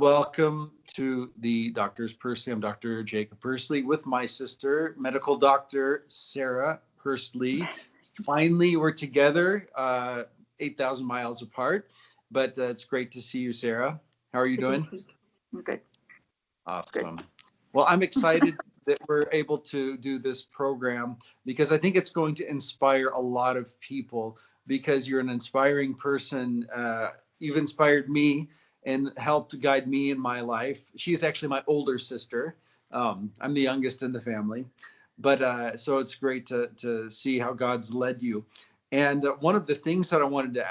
Welcome to the Doctors Pursley. I'm Dr. Jacob Pursley with my sister, medical doctor Sarah Pursley. Finally, we're together, 8,000 miles apart, but it's great to see you, Sarah. How are you doing? I'm good. Awesome. Good. Well, I'm excited that we're able to do this program because I think it's going to inspire a lot of people because you're an inspiring person. You've inspired me and helped guide me in my life. She's actually my older sister. I'm the youngest in the family, but so it's great to see how God's led you. And one of the things that I wanted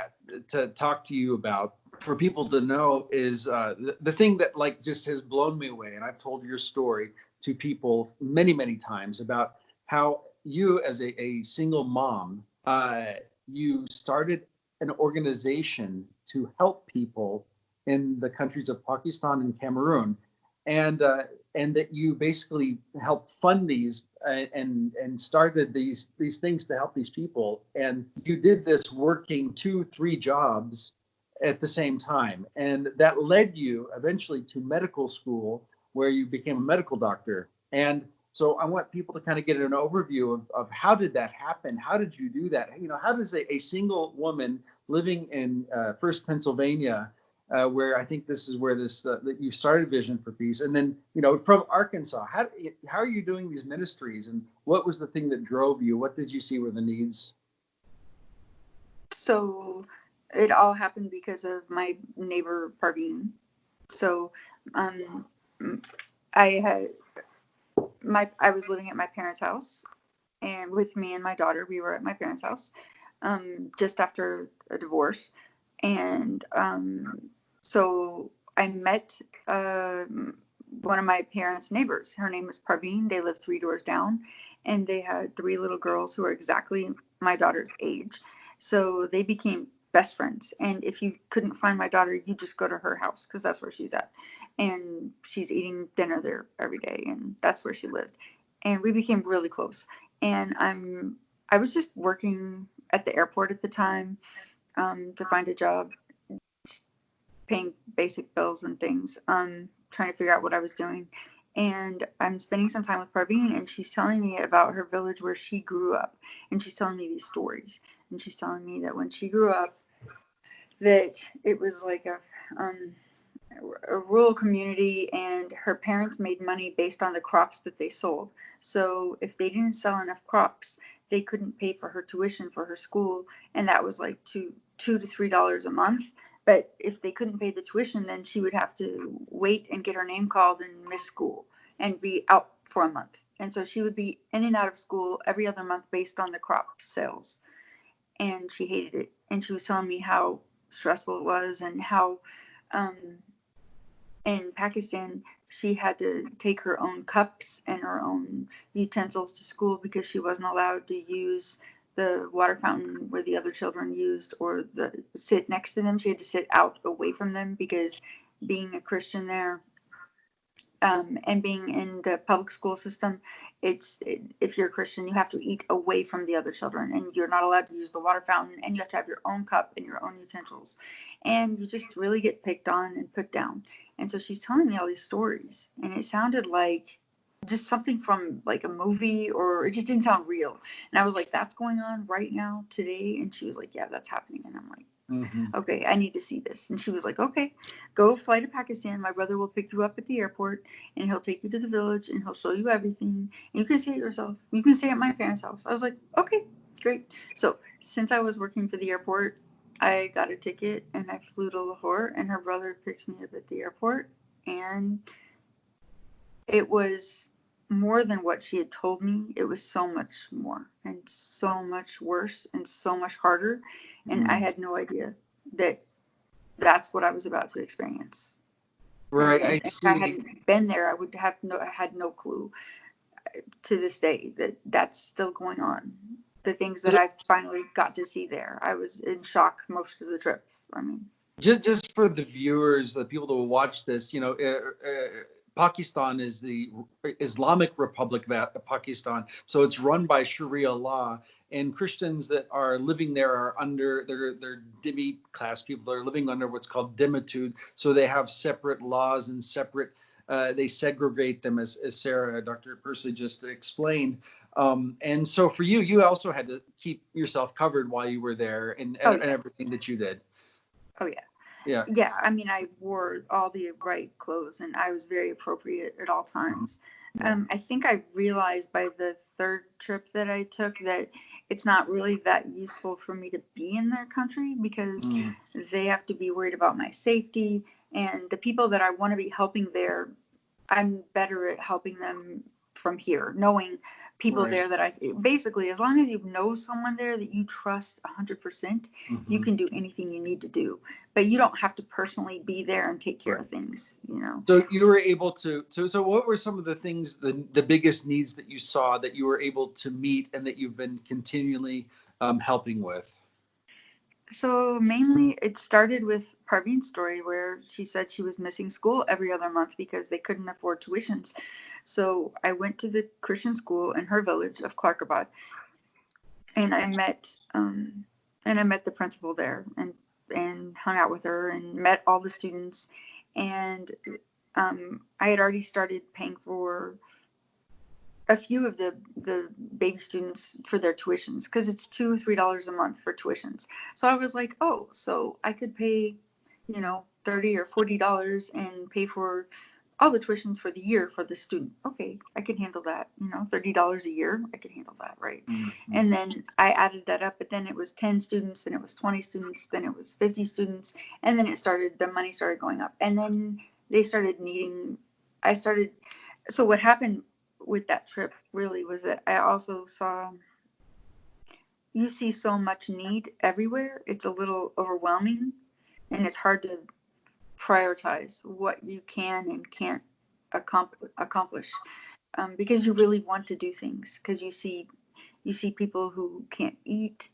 to talk to you about for people to know is the thing that like just has blown me away. And I've told your story to people many, many times about how you as a single mom, you started an organization to help people in the countries of Pakistan and Cameroon, and that you basically helped fund these and started these things to help these people. And you did this working 2-3 jobs at the same time, and that led you eventually to medical school where you became a medical doctor. And so I want people to kind of get an overview of how did that happen? How did you do that? How does a single woman living in First Pennsylvania, where I think this is where that you started Vision for Peace, and then from Arkansas, how are you doing these ministries, and what was the thing that drove you? What did you see were the needs? So it all happened because of my neighbor Parveen. So I was living at my parents' house, and with me and my daughter, we were at my parents' house just after a divorce. And so I met one of my parents' neighbors. Her name is Parveen. They lived 3 doors down, and they had 3 little girls who are exactly my daughter's age. So they became best friends. And if you couldn't find my daughter, you just go to her house because that's where she's at. And she's eating dinner there every day, and that's where she lived. And we became really close. And I was just working at the airport at the time to find a job, paying basic bills and things, trying to figure out what I was doing. And I'm spending some time with Parveen, and she's telling me about her village where she grew up. And she's telling me these stories. And she's telling me that when she grew up, that it was like a rural community, and her parents made money based on the crops that they sold. So if they didn't sell enough crops, they couldn't pay for her tuition for her school, and that was like $2 to $3 a month. But if they couldn't pay the tuition, then she would have to wait and get her name called and miss school and be out for a month. And so she would be in and out of school every other month based on the crop sales. And she hated it. And she was telling me how stressful it was, and how in Pakistan she had to take her own cups and her own utensils to school because she wasn't allowed to use the water fountain where the other children used, or sit next to them. She had to sit out away from them because being a Christian there, and being in the public school system, if you're a Christian, you have to eat away from the other children, and you're not allowed to use the water fountain, and you have to have your own cup and your own utensils, and you just really get picked on and put down. And so she's telling me all these stories, and it sounded like just something from like a movie, or it just didn't sound real. And I was like, that's going on right now today? And she was like, yeah, that's happening. And I'm like, okay, I need to see this. And she was like, okay, go fly to Pakistan. My brother will pick you up at the airport, and he'll take you to the village, and he'll show you everything. And you can see it yourself. You can stay at my parents' house. I was like, okay, great. So since I was working for the airport, I got a ticket, and I flew to Lahore, and her brother picked me up at the airport. And it was more than what she had told me. It was so much more, and so much worse, and so much harder. And I had no idea that that's what I was about to experience. Right. And if I hadn't been there, I had no clue to this day that that's still going on. The things that I finally got to see there, I was in shock most of the trip. I mean, just for the viewers, the people that will watch this, Pakistan is the Islamic Republic of Pakistan, so it's run by Sharia law. And Christians that are living there are under they're dhimmi class people. They're living under what's called dhimmitude, so they have separate laws and separate. They segregate them, as Sarah, Dr. Pursley just explained. And so for you, you also had to keep yourself covered while you were there, and everything that you did. Oh yeah. Yeah. Yeah, I mean, I wore all the right clothes and I was very appropriate at all times. Yeah. I think I realized by the third trip that I took that it's not really that useful for me to be in their country because they have to be worried about my safety, and the people that I want to be helping there, I'm better at helping them from here, knowing people Right. there that I basically, as long as you know someone there that you trust 100%, you can do anything you need to do. But you don't have to personally be there and take care of things, you know. So you were able to. So what were some of the things, the biggest needs that you saw that you were able to meet and that you've been continually helping with? So mainly it started with Parveen's story where she said she was missing school every other month because they couldn't afford tuitions. So I went to the Christian school in her village of Clarkabad, and I met the principal there and hung out with her and met all the students, and I had already started paying for a few of the baby students for their tuitions because it's $2 or $3 a month for tuitions. So I was like, oh, so I could pay, $30 or $40 and pay for all the tuitions for the year for the student. Okay, I can handle that. $30 a year, I could handle that, right? Mm-hmm. And then I added that up, but then it was 10 students, then it was 20 students, then it was 50 students, and then the money started going up, and then they started needing. So what happened with that trip really was that I also saw you see so much need everywhere. It's a little overwhelming and it's hard to prioritize what you can and can't accomplish because you really want to do things because you see people who can't eat.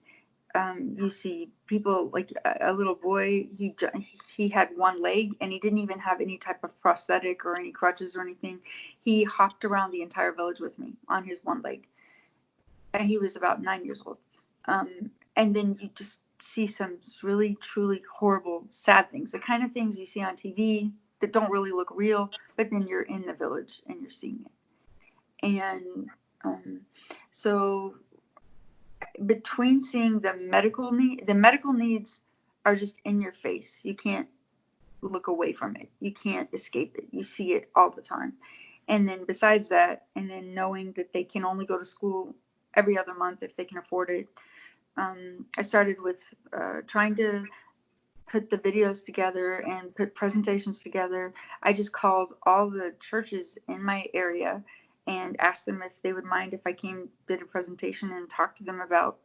You see people like a little boy. He had one leg and he didn't even have any type of prosthetic or any crutches or anything. He hopped around the entire village with me on his one leg, and he was about 9 years old. And then you just see some really truly horrible, sad things, the kind of things you see on TV that don't really look real, but then you're in the village and you're seeing it. And so between seeing the medical needs are just in your face. You can't look away from it. You can't escape it. You see it all the time. And then besides that, and then knowing that they can only go to school every other month if they can afford it, I started with trying to put the videos together and put presentations together. I just called all the churches in my area and asked them if they would mind if I did a presentation and talked to them about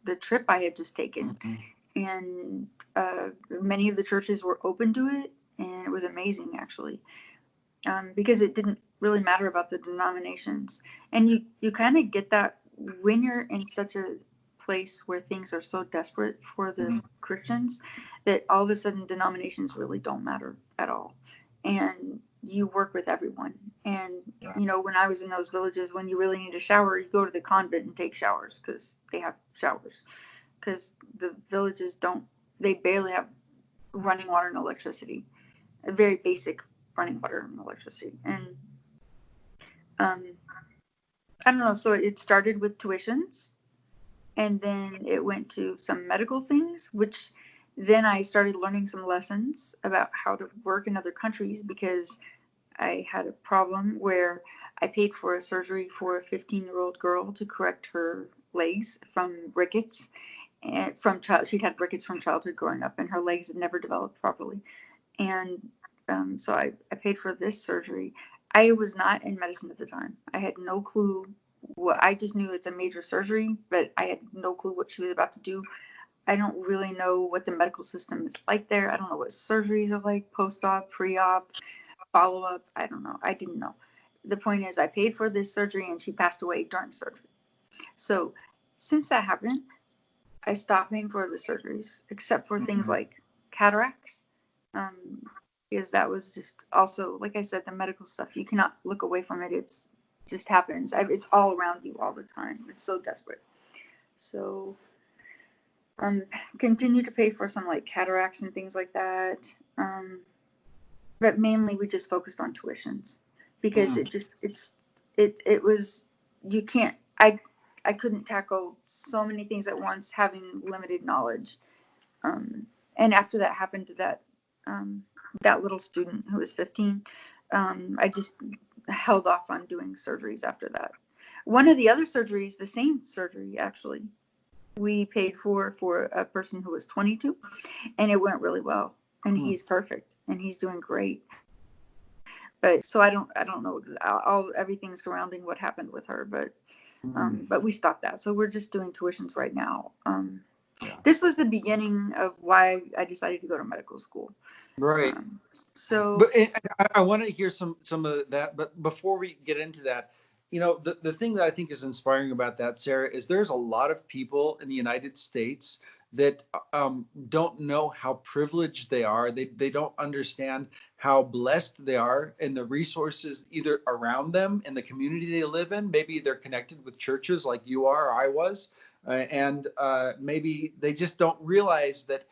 the trip I had just taken. Mm-hmm. And many of the churches were open to it, and it was amazing actually, because it didn't really matter about the denominations. And you kind of get that when you're in such a place where things are so desperate for the Christians that all of a sudden denominations really don't matter at all. And you work with everyone. And, when I was in those villages, when you really need a shower, you go to the convent and take showers because they have showers. Because the villages they barely have running water and electricity. A very basic running water and electricity. And I don't know. So it started with tuitions. And then it went to some medical things, which then I started learning some lessons about how to work in other countries because I had a problem where I paid for a surgery for a 15-year-old girl to correct her legs from rickets. And she'd had rickets from childhood growing up, and her legs had never developed properly. And so I paid for this surgery. I was not in medicine at the time. I had no clue. I just knew it's a major surgery, but I had no clue what she was about to do. I don't really know what the medical system is like there. I don't know what surgeries are like, post-op, pre-op, follow-up. I don't know. I didn't know. The point is I paid for this surgery and she passed away during surgery. So since that happened, I stopped paying for the surgeries, except for things like cataracts. because that was just also, like I said, the medical stuff. You cannot look away from it. It's just happens. It's all around you all the time. It's so desperate. So continue to pay for some like cataracts and things like that. But mainly we just focused on tuitions because it was, you can't, I couldn't tackle so many things at once having limited knowledge. And after that happened to that little student who was 15, I just held off on doing surgeries after that. One of the other surgeries, the same surgery actually, we paid for a person who was 22, and it went really well. And he's perfect, and he's doing great. But so I don't know everything surrounding what happened with her, but we stopped that. So we're just doing tuitions right now. This was the beginning of why I decided to go to medical school. Right. So, but I want to hear some of that. But before we get into that, the thing that I think is inspiring about that, Sarah, is there's a lot of people in the United States that don't know how privileged they are. They don't understand how blessed they are and the resources either around them in the community they live in. Maybe they're connected with churches like you are or I was. And maybe they just don't realize that,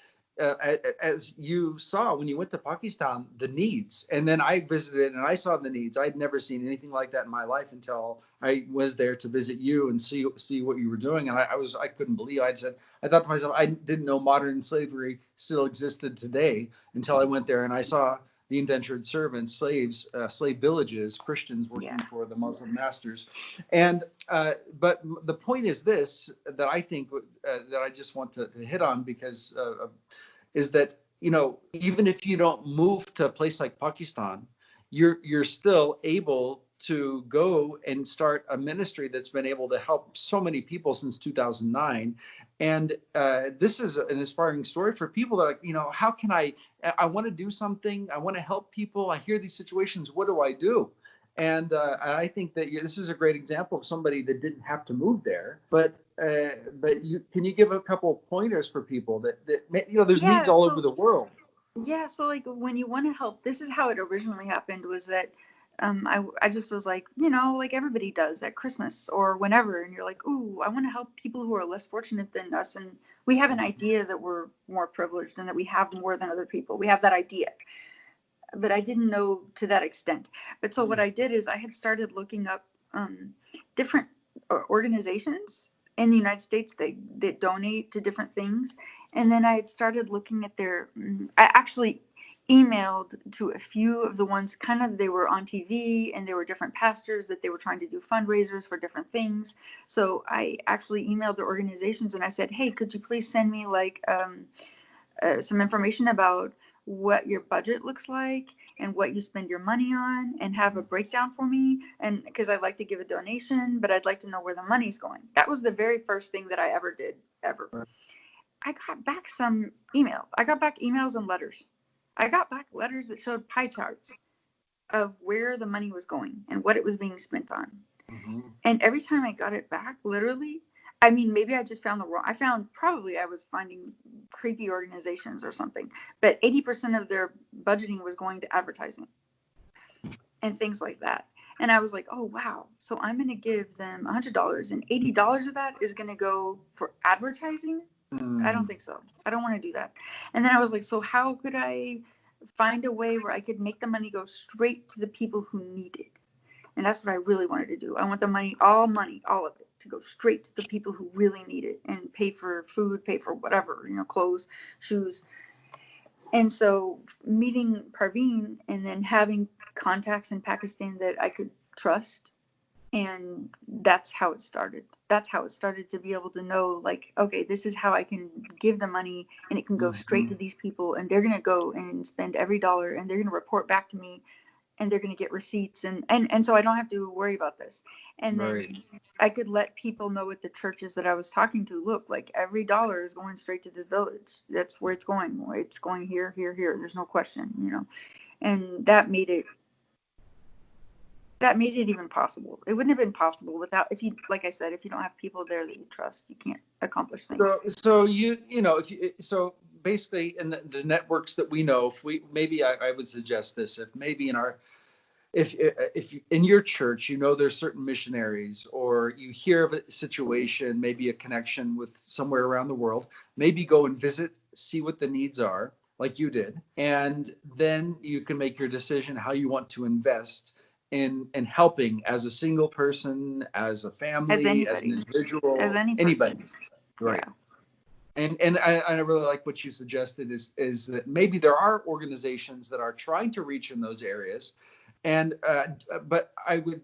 as you saw when you went to Pakistan, the needs. And then I visited and I saw the needs. I'd never seen anything like that in my life until I was there to visit you and see what you were doing. And I couldn't believe it. I thought to myself, I didn't know modern slavery still existed today until I went there and I saw the indentured servants, slaves, slave villages, Christians working for the Muslim masters. And but the point is this, that I think that I just want to hit on, because is that, even if you don't move to a place like Pakistan, you're still able to go and start a ministry that's been able to help so many people since 2009. And this is an inspiring story for people that, how can I want to do something. I want to help people. I hear these situations. What do I do? And I think that this is a great example of somebody that didn't have to move there, but can you give a couple of pointers for people that there's needs all over the world? Yeah, so like when you want to help, this is how it originally happened, was that I just was like, like everybody does at Christmas or whenever, and you're like, ooh, I want to help people who are less fortunate than us, and we have an idea that we're more privileged and that we have more than other people. We have that idea, but I didn't know to that extent. But so what I did is I had started looking up different organizations in the United States that donate to different things. And then I had started looking at I actually emailed to a few of the ones, kind of, they were on TV and they were different pastors that they were trying to do fundraisers for different things. So I actually emailed the organizations and I said, hey, could you please send me like some information about what your budget looks like and what you spend your money on, and have a breakdown for me. And because I'd like to give a donation, but I'd like to know where the money's going. That was the very first thing that I ever did, ever. I got back some email. I got back emails and letters. I got back letters that showed pie charts of where the money was going and what it was being spent on. Mm-hmm. And every time I got it back, literally, I mean, maybe I just found I was finding creepy organizations or something, but 80% of their budgeting was going to advertising and things like that. And I was like, oh, wow. So I'm going to give them $100 and $80 of that is going to go for advertising? I don't think so. I don't want to do that. And then I was like, so how could I find a way where I could make the money go straight to the people who need it? And that's what I really wanted to do. I want the money, all of it, to go straight to the people who really need it and pay for food, pay for whatever, clothes, shoes. And so meeting Parveen and then having contacts in Pakistan that I could trust. And that's how it started. That's how it started, to be able to know, like, okay, this is how I can give the money and it can go straight to these people, and they're going to go and spend every dollar and they're going to report back to me and they're going to get receipts. And so I don't have to worry about this. And then I could let people know at the churches that I was talking to, look, like every dollar is going straight to this village. That's where it's going. It's going here, here, here. There's no question, and that made it even possible. It wouldn't have been possible without, like I said, if you don't have people there that you trust, you can't accomplish things. So basically in the networks that we know, if we maybe I would suggest this, if maybe in our if in your church, you know, there's certain missionaries, or you hear of a situation, maybe a connection with somewhere around the world, maybe go and visit, see what the needs are, like you did, and then you can make your decision how you want to invest in helping as a single person, as a family, as an individual, as anybody, right? Yeah. And I really like what you suggested is that maybe there are organizations that are trying to reach in those areas, and but I would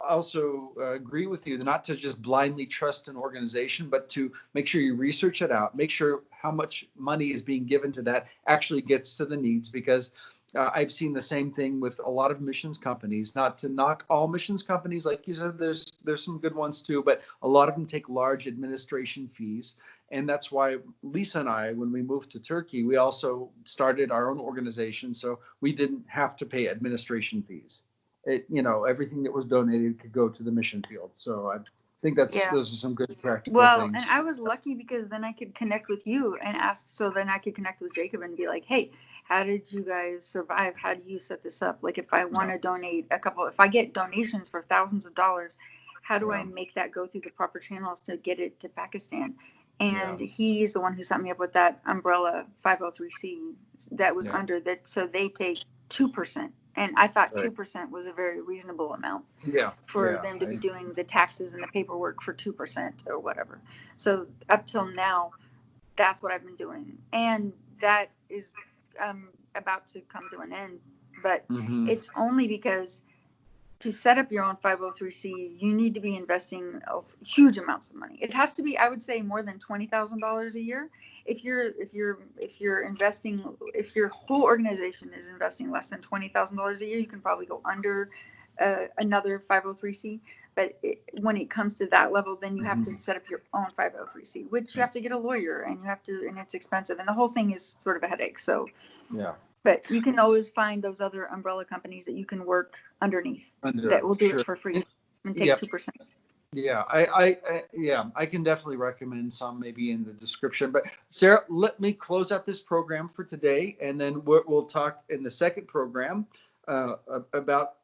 also agree with you not to just blindly trust an organization, but to make sure you research it out, make sure how much money is being given to that actually gets to the needs, because I've seen the same thing with a lot of missions companies. Not to knock all missions companies, like you said, there's some good ones too, but a lot of them take large administration fees. And that's why Lisa and I, when we moved to Turkey, we also started our own organization, so we didn't have to pay administration fees. Everything that was donated could go to the mission field. So I think those are some good practical things. And I was lucky because then I could connect with you and ask, so then I could connect with Jacob and be like, hey, how did you guys survive? How do you set this up? Like, if I want to donate if I get donations for thousands of dollars, how do I make that go through the proper channels to get it to Pakistan? And he's the one who set me up with that umbrella 503c that was under that. So they take 2%. And I thought 2% was a very reasonable amount for them to be doing the taxes and the paperwork for 2% or whatever. So up till now, that's what I've been doing. And that is about to come to an end. But it's only because to set up your own 503c, you need to be investing huge amounts of money. It has to be, I would say, more than $20,000 a year. If you're investing, if your whole organization is investing less than $20,000 a year, you can probably go under another 503c. But when it comes to that level, then you have to set up your own 503c, which you have to get a lawyer, and it's expensive, and the whole thing is sort of a headache. So but you can always find those other umbrella companies that you can work underneath that will do it for free and take 2%. Yeah, I can definitely recommend some, maybe in the description. But Sarah, let me close out this program for today, and then we'll talk in the second program about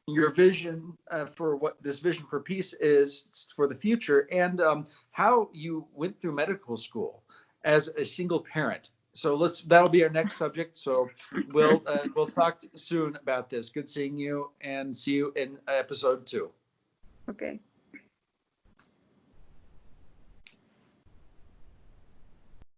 your vision for what this vision for peace is for the future, and how you went through medical school as a single parent. So that'll be our next subject. So we'll talk soon about this. Good seeing you, and see you in episode 2. Okay.